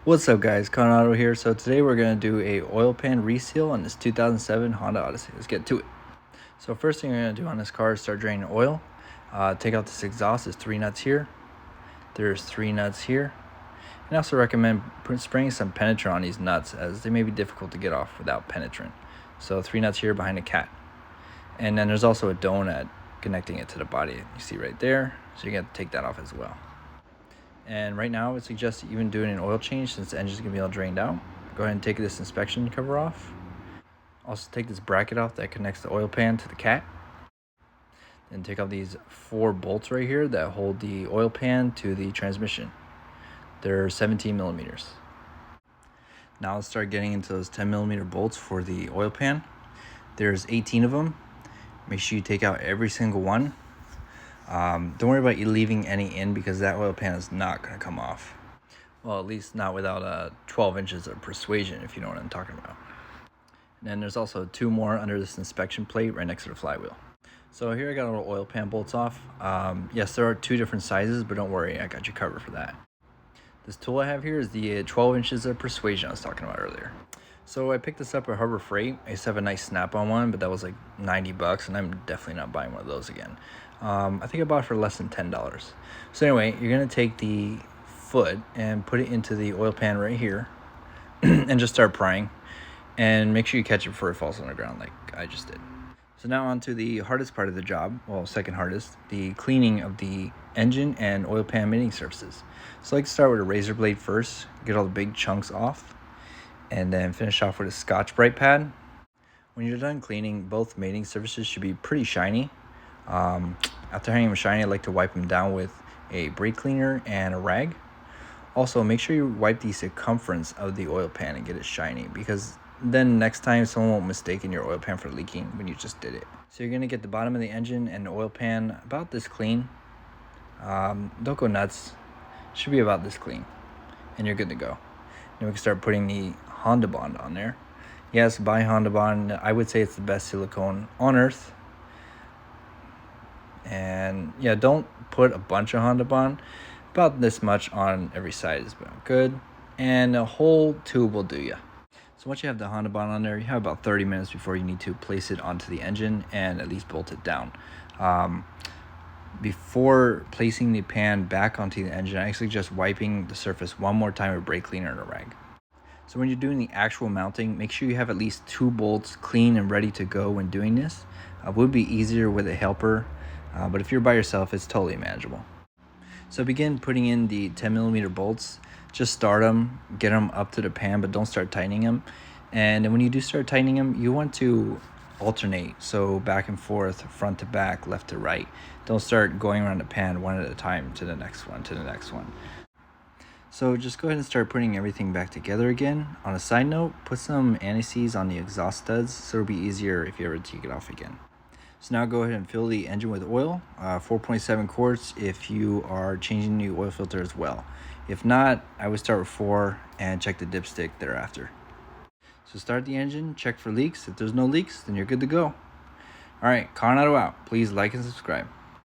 What's up guys, Conrado here. So today we're going to do a oil pan reseal on this 2007 Honda Odyssey. Let's get to it. So first thing we're going to do on this car is start draining oil. Take out this exhaust. There's 3 nuts here. There's 3 nuts here. And I also recommend spraying some penetrant on these nuts as they may be difficult to get off without penetrant. So 3 nuts here behind the cat. And then there's also a donut connecting it to the body. You see right there. So you got to take that off as well. And right now I would suggest even doing an oil change since the engine's going to be all drained out. Go ahead and take this inspection cover off. Also take this bracket off that connects the oil pan to the cat. Then take out these 4 bolts right here that hold the oil pan to the transmission. They're 17 millimeters. Now let's start getting into those 10 millimeter bolts for the oil pan. There's 18 of them. Make sure you take out every single one. Don't worry about you leaving any in because that oil pan is not going to come off. Well, at least not without 12 inches of persuasion, if you know what I'm talking about. And then there's also 2 more under this inspection plate right next to the flywheel. So here I got all the oil pan bolts off. Yes, there are 2 different sizes, but don't worry, I got you covered for that. This tool I have here is the 12 inches of persuasion I was talking about earlier. So I picked this up at Harbor Freight. I used to have a nice snap-on one, but that was like 90 bucks, and I'm definitely not buying one of those again. I think I bought it for less than $10. So anyway, you're going to take the foot and put it into the oil pan right here and just start prying. And make sure you catch it before it falls on the ground like I just did. So now on to the hardest part of the job, well, second hardest, the cleaning of the engine and oil pan mating surfaces. So I like to start with a razor blade first, get all the big chunks off, and then finish off with a Scotch-Brite pad. When you're done cleaning, both mating surfaces should be pretty shiny. After having them shiny, I like to wipe them down with a brake cleaner and a rag. Also, make sure you wipe the circumference of the oil pan and get it shiny, because then next time someone won't mistake your oil pan for leaking when you just did it. So you're going to get the bottom of the engine and the oil pan about this clean. Don't go nuts. Should be about this clean. And you're good to go. Then we can start putting the Honda Bond on there. Yes, buy Honda Bond. I would say it's the best silicone on earth. And yeah, don't put a bunch of Honda Bond. About this much on every side is about good. And a whole tube will do ya. So once you have the Honda Bond on there, you have about 30 minutes before you need to place it onto the engine and at least bolt it down. Before placing the pan back onto the engine, I suggest wiping the surface one more time with brake cleaner and a rag. So when you're doing the actual mounting, make sure you have at least 2 bolts clean and ready to go when doing this. It would be easier with a helper, but if you're by yourself, it's totally manageable. So begin putting in the 10 millimeter bolts. Just start them, get them up to the pan, but don't start tightening them. And then when you do start tightening them, you want to alternate. So back and forth, front to back, left to right. Don't start going around the pan one at a time to the next one, to the next one. So just go ahead and start putting everything back together again. On a side note, put some anti-seize on the exhaust studs so it'll be easier if you ever take it off again. So now go ahead and fill the engine with oil, 4.7 quarts if you are changing the oil filter as well. If not, I would start with 4 and check the dipstick thereafter. So start the engine, check for leaks. If there's no leaks, then you're good to go. Alright, Coronado out. Please like and subscribe.